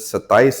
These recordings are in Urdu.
27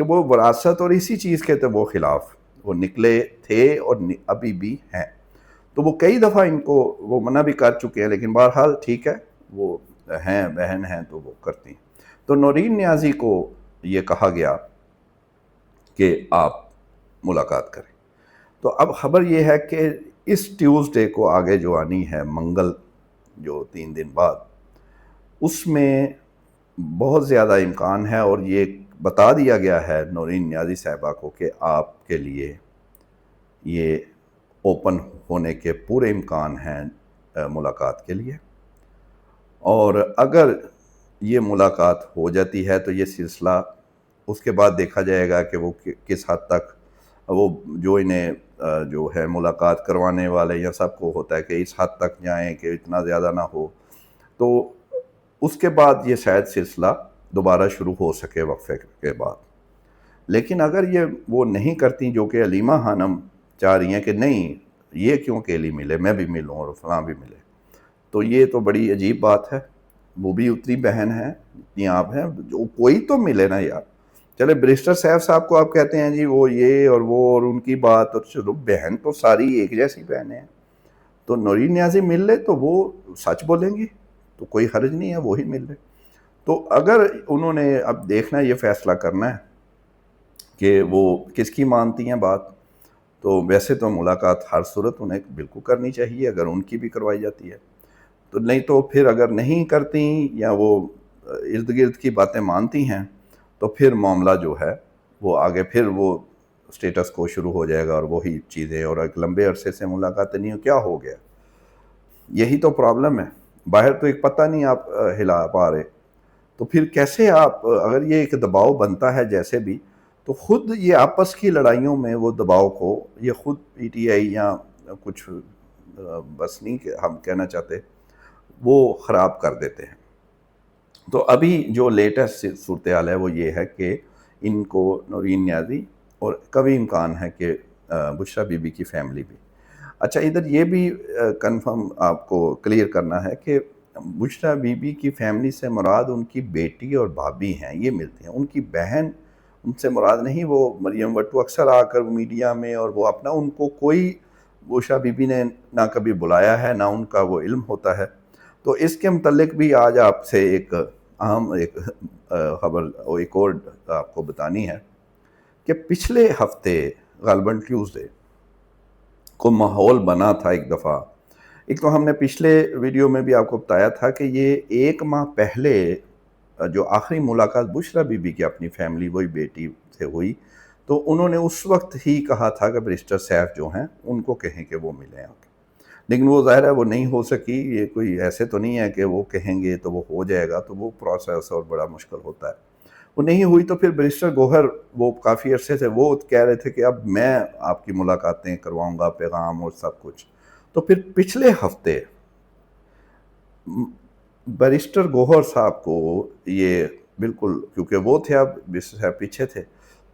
کہ وہ وراثت اور اسی چیز کے تو وہ خلاف وہ نکلے تھے اور ابھی بھی ہیں. تو وہ کئی دفعہ ان کو وہ منع بھی کر چکے ہیں، لیکن بہرحال ٹھیک ہے، وہ ہیں، بہن ہیں تو وہ کرتی ہیں. تو نورین نیازی کو یہ کہا گیا کہ آپ ملاقات کریں. تو اب خبر یہ ہے کہ اس ٹیوزڈے کو آگے جو آنی ہے، منگل جو 3 دن بعد، اس میں بہت زیادہ امکان ہے، اور یہ بتا دیا گیا ہے نورین نیازی صاحبہ کو کہ آپ کے لیے یہ اوپن ہونے کے پورے امکان ہیں ملاقات کے لیے. اور اگر یہ ملاقات ہو جاتی ہے تو یہ سلسلہ اس کے بعد دیکھا جائے گا کہ وہ کس حد تک وہ جو انہیں جو ہے ملاقات کروانے والے یا سب کو ہوتا ہے کہ اس حد تک جائیں کہ اتنا زیادہ نہ ہو. تو اس کے بعد یہ شاید سلسلہ دوبارہ شروع ہو سکے وقفے کے بعد. لیکن اگر یہ وہ نہیں کرتی، جو کہ علیمہ خانم چاہ رہی ہیں کہ نہیں، یہ کیوں کیلی ملے، میں بھی ملوں اور فلاں بھی ملے، تو یہ تو بڑی عجیب بات ہے. وہ بھی اتنی بہن ہیں جتنی آپ ہیں، جو کوئی تو ملے نا یار. چلے بریسٹر صاحب کو آپ کہتے ہیں جی وہ یہ اور وہ اور ان کی بات، اور چلو بہن تو ساری ایک جیسی بہنیں ہیں. تو نورین نیازی مل لے تو وہ سچ بولیں گی تو کوئی حرج نہیں ہے، وہی مل لے. تو اگر انہوں نے اب دیکھنا ہے، یہ فیصلہ کرنا ہے کہ وہ کس کی مانتی ہیں بات، تو ویسے تو ملاقات ہر صورت انہیں بالکل کرنی چاہیے اگر ان کی بھی کروائی جاتی ہے. تو نہیں تو پھر اگر نہیں کرتی یا وہ ارد گرد کی باتیں مانتی ہیں تو پھر معاملہ جو ہے وہ آگے پھر وہ سٹیٹس کو شروع ہو جائے گا اور وہی چیزیں، اور ایک لمبے عرصے سے ملاقاتیں نہیں، کیا ہو گیا. یہی تو پرابلم ہے. باہر تو ایک پتہ نہیں آپ ہلا پا رہے، تو پھر کیسے آپ، اگر یہ ایک دباؤ بنتا ہے جیسے بھی، تو خود یہ آپس کی لڑائیوں میں وہ دباؤ کو یہ خود پی ٹی آئی یا کچھ بس نہیں کہ ہم کہنا چاہتے، وہ خراب کر دیتے ہیں. تو ابھی جو لیٹسٹ صورتحال ہے وہ یہ ہے کہ ان کو نورین نیازی، اور کبھی امکان ہے کہ بشریٰ بی بی کی فیملی بھی. اچھا، ادھر یہ بھی کنفرم آپ کو کلیئر کرنا ہے کہ بشریٰ بی بی کی فیملی سے مراد ان کی بیٹی اور بھابھی ہیں، یہ ملتی ہیں. ان کی بہن ان سے مراد نہیں. وہ مریم وٹو اکثر آ کر میڈیا میں، اور وہ اپنا، ان کو کوئی بشریٰ بی بی نے نہ کبھی بلایا ہے، نہ ان کا وہ علم ہوتا ہے. تو اس کے متعلق بھی آج آپ سے ایک اہم ایک خبر ایک اور آپ کو بتانی ہے کہ پچھلے ہفتے غالباً ٹیوزڈے کو ماحول بنا تھا ایک دفعہ. ایک تو ہم نے پچھلے ویڈیو میں بھی آپ کو بتایا تھا کہ یہ 1 ماہ پہلے جو آخری ملاقات بشریٰ بی بی کی اپنی فیملی، وہی بیٹی سے ہوئی، تو انہوں نے اس وقت ہی کہا تھا کہ بریسٹر صاحب جو ہیں ان کو کہیں کہ وہ ملیں آ کے. لیکن وہ ظاہر ہے وہ نہیں ہو سکی. یہ کوئی ایسے تو نہیں ہے کہ وہ کہیں گے تو وہ ہو جائے گا، تو وہ پروسیس اور بڑا مشکل ہوتا ہے. وہ نہیں ہوئی تو پھر بریسٹر گوہر وہ کافی عرصے سے وہ کہہ رہے تھے کہ اب میں آپ کی ملاقاتیں کرواؤں گا، پیغام اور سب کچھ. تو پھر پچھلے ہفتے بریسٹر گوہر صاحب کو یہ بالکل، کیونکہ وہ تھے، اب بریسٹر صاحب پیچھے تھے،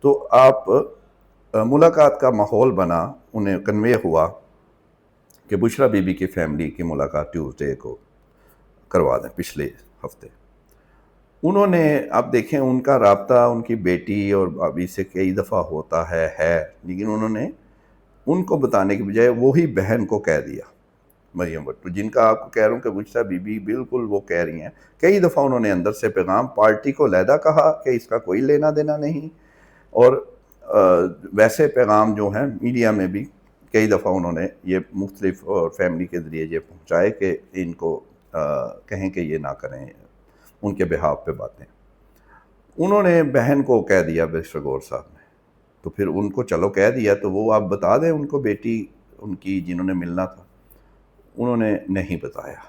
تو آپ ملاقات کا ماحول بنا، انہیں کنوے ہوا کہ بشریٰ بی بی کی فیملی کی ملاقات ٹیوزڈے کو کروا دیں. پچھلے ہفتے انہوں نے، آپ دیکھیں ان کا رابطہ ان کی بیٹی اور ابھی سے کئی دفعہ ہوتا ہے، لیکن انہوں نے ان کو بتانے کے بجائے وہی بہن کو کہہ دیا، مریم وٹو، جن کا آپ کو کہہ رہا ہوں کہ بشریٰ بی بی بالکل وہ کہہ رہی ہیں. کئی دفعہ انہوں نے اندر سے پیغام پارٹی کو علیحدہ کہا کہ اس کا کوئی لینا دینا نہیں، اور ویسے پیغام جو ہیں میڈیا میں بھی کئی دفعہ انہوں نے یہ مختلف فیملی کے ذریعے یہ پہنچائے کہ ان کو کہیں کہ یہ نہ کریں ان کے بہاف پہ باتیں. انہوں نے بہن کو کہہ دیا بریسٹر گوہر صاحب نے. تو پھر ان کو چلو کہہ دیا تو وہ آپ بتا دیں ان کو، بیٹی ان کی جنہوں نے ملنا تھا. انہوں نے نہیں بتایا.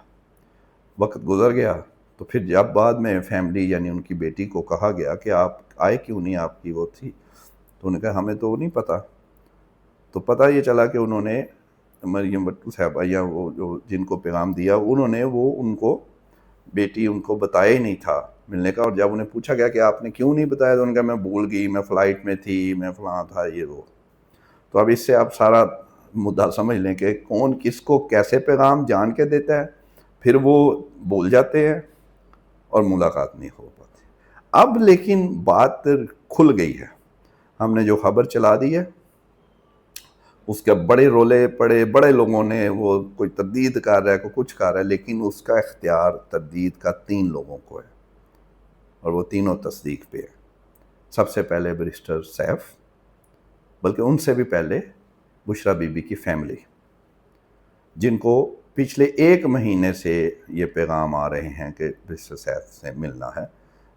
وقت گزر گیا تو پھر جب بعد میں فیملی یعنی ان کی بیٹی کو کہا گیا کہ آپ آئے کیوں نہیں، آپ کی وہ تھی، تو انہوں نے کہا ہمیں تو نہیں پتہ. تو پتہ یہ چلا کہ انہوں نے مریم وٹو صاحبہ یا وہ جو جن کو پیغام دیا، انہوں نے وہ ان کو بیٹی ان کو بتایا ہی نہیں تھا ملنے کا. اور جب انہیں پوچھا گیا کہ آپ نے کیوں نہیں بتایا تو انہوں نے کہا میں بھول گئی، میں فلائٹ میں تھی، میں فلاں تھا، یہ وہ. تو اب اس سے آپ سارا مدعا سمجھ لیں کہ کون کس کو کیسے پیغام جان کے دیتا ہے، پھر وہ بول جاتے ہیں اور ملاقات نہیں ہو پاتی. اب لیکن بات کھل گئی ہے. ہم نے جو خبر چلا دی ہے اس کے بڑے رولے پڑے، بڑے لوگوں نے، وہ کوئی تردید کر رہا ہے، کوئی کچھ کر رہا ہے، لیکن اس کا اختیار تردید کا 3 لوگوں کو ہے اور وہ تینوں تصدیق پہ ہے۔ سب سے پہلے بیرسٹر سیف، بلکہ ان سے بھی پہلے بشریٰ بی بی کی فیملی، جن کو پچھلے 1 مہینے سے یہ پیغام آ رہے ہیں کہ بیرسٹر سیف سے ملنا ہے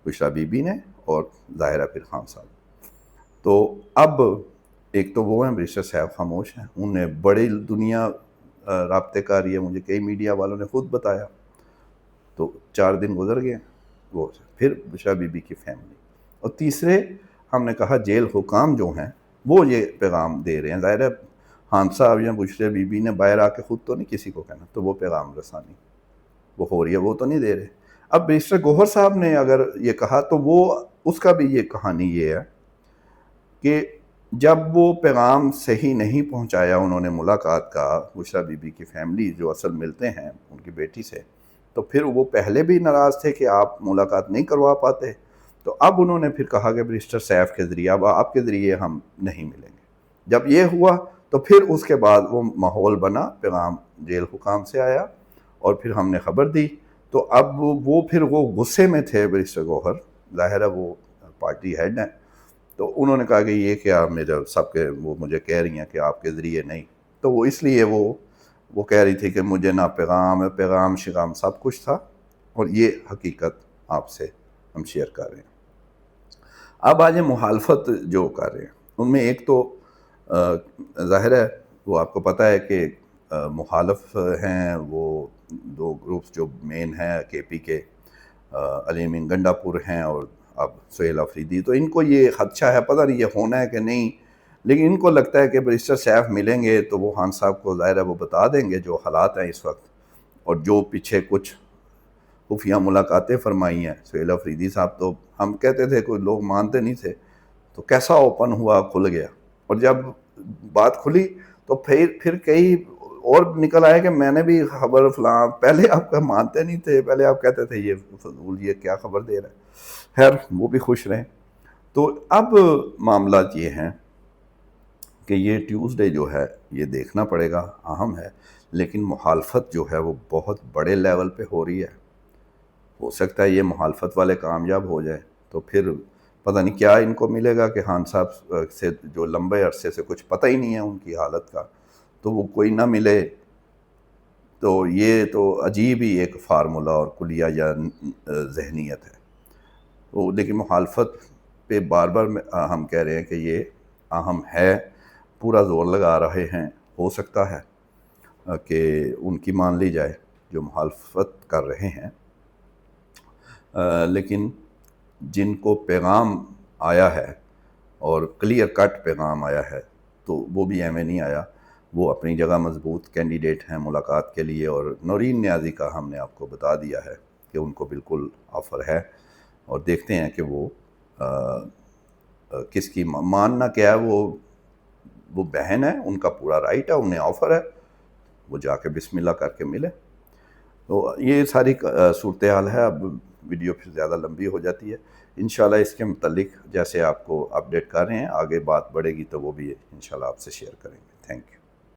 بشریٰ بی بی نے اور ظاہرہ پیر خان صاحب۔ تو اب ایک تو وہ ہیں بیرسٹر سیف خاموش ہیں، انہیں بڑی دنیا رابطے کر رہی ہے، مجھے کئی میڈیا والوں نے خود بتایا۔ تو 4 دن گزر گئے، وہ پھر بشریٰ بی بی کی فیملی، اور تیسرے ہم نے کہا جیل حکام جو ہیں وہ یہ پیغام دے رہے ہیں۔ ظاہر ہے خان صاحب یا بشریٰ بی بی نے باہر آ کے خود تو نہیں کسی کو کہنا، تو وہ پیغام رسانی وہ ہو رہی ہے، وہ تو نہیں دے رہے۔ اب بیرسٹر گوہر صاحب نے اگر یہ کہا تو وہ اس کا بھی یہ کہانی یہ ہے کہ جب وہ پیغام صحیح نہیں پہنچایا انہوں نے ملاقات کا بشریٰ بی بی کی فیملی جو اصل ملتے ہیں ان کی بیٹی سے، تو پھر وہ پہلے بھی ناراض تھے کہ آپ ملاقات نہیں کروا پاتے، تو اب انہوں نے پھر کہا کہ بیرسٹر سیف کے ذریعے، اب آپ کے ذریعے ہم نہیں ملیں گے۔ جب یہ ہوا تو پھر اس کے بعد وہ ماحول بنا، پیغام جیل حکام سے آیا اور پھر ہم نے خبر دی، تو اب وہ پھر وہ غصے میں تھے بیرسٹر گوہر، ظاہر ہے وہ پارٹی ہیڈ ہیں، تو انہوں نے کہا کہ یہ کیا میرے سب کے وہ مجھے کہہ رہی ہیں کہ آپ کے ذریعے نہیں، تو وہ اس لیے وہ کہہ رہی تھی کہ مجھے نہ پیغام شغام سب کچھ تھا، اور یہ حقیقت آپ سے ہم شیئر کر رہے ہیں۔ اب آج مخالفت جو کر رہے ہیں ان میں ایک تو ظاہر ہے وہ آپ کو پتہ ہے کہ مخالف ہیں وہ 2 گروپس جو مین ہیں کے پی کے، علی امین گنڈا پور ہیں اور اب سہیل آفریدی، تو ان کو یہ خدشہ ہے، پتہ نہیں یہ ہونا ہے کہ نہیں، لیکن ان کو لگتا ہے کہ بیرسٹر سیف ملیں گے تو وہ خان صاحب کو ظاہر ہے وہ بتا دیں گے جو حالات ہیں اس وقت، اور جو پیچھے کچھ خفیہ ملاقاتیں فرمائی ہیں سہیل آفریدی صاحب، تو ہم کہتے تھے کوئی لوگ مانتے نہیں تھے، تو کیسا اوپن ہوا، کھل گیا، اور جب بات کھلی تو پھر کئی اور نکل آئے کہ میں نے بھی خبر فلاں، پہلے آپ کا مانتے نہیں تھے، پہلے آپ کہتے تھے یہ فضول یہ کیا خبر دے رہا ہے، خیر وہ بھی خوش رہیں۔ تو اب معاملات یہ ہیں کہ یہ ٹیوزڈے جو ہے یہ دیکھنا پڑے گا، اہم ہے، لیکن مخالفت جو ہے وہ بہت بڑے لیول پہ ہو رہی ہے، ہو سکتا ہے یہ مخالفت والے کامیاب ہو جائے تو پھر پتہ نہیں کیا ان کو ملے گا کہ خان صاحب سے جو لمبے عرصے سے کچھ پتہ ہی نہیں ہے ان کی حالت کا، تو وہ کوئی نہ ملے، تو یہ تو عجیب ہی ایک فارمولہ اور کلیہ یا ذہنیت ہے۔ تو لیکن مخالفت پہ بار بار ہم کہہ رہے ہیں کہ یہ اہم ہے، پورا زور لگا رہے ہیں، ہو سکتا ہے کہ ان کی مان لی جائے جو مخالفت کر رہے ہیں، لیکن جن کو پیغام آیا ہے اور کلیئر کٹ پیغام آیا ہے تو وہ بھی ایم اے نہیں آیا، وہ اپنی جگہ مضبوط کینڈیڈیٹ ہیں ملاقات کے لیے، اور نورین نیازی کا ہم نے آپ کو بتا دیا ہے کہ ان کو بالکل آفر ہے، اور دیکھتے ہیں کہ وہ کس کی ماننا کیا ہے، وہ بہن ہے، ان کا پورا رائٹ ہے، انہیں آفر ہے، وہ جا کے بسم اللہ کر کے ملے۔ تو یہ ساری صورتحال ہے۔ اب ویڈیو پھر زیادہ لمبی ہو جاتی ہے، انشاءاللہ اس کے متعلق جیسے آپ کو اپڈیٹ کر رہے ہیں، آگے بات بڑھے گی تو وہ بھی انشاءاللہ آپ سے شیئر کریں گے۔ Thank you.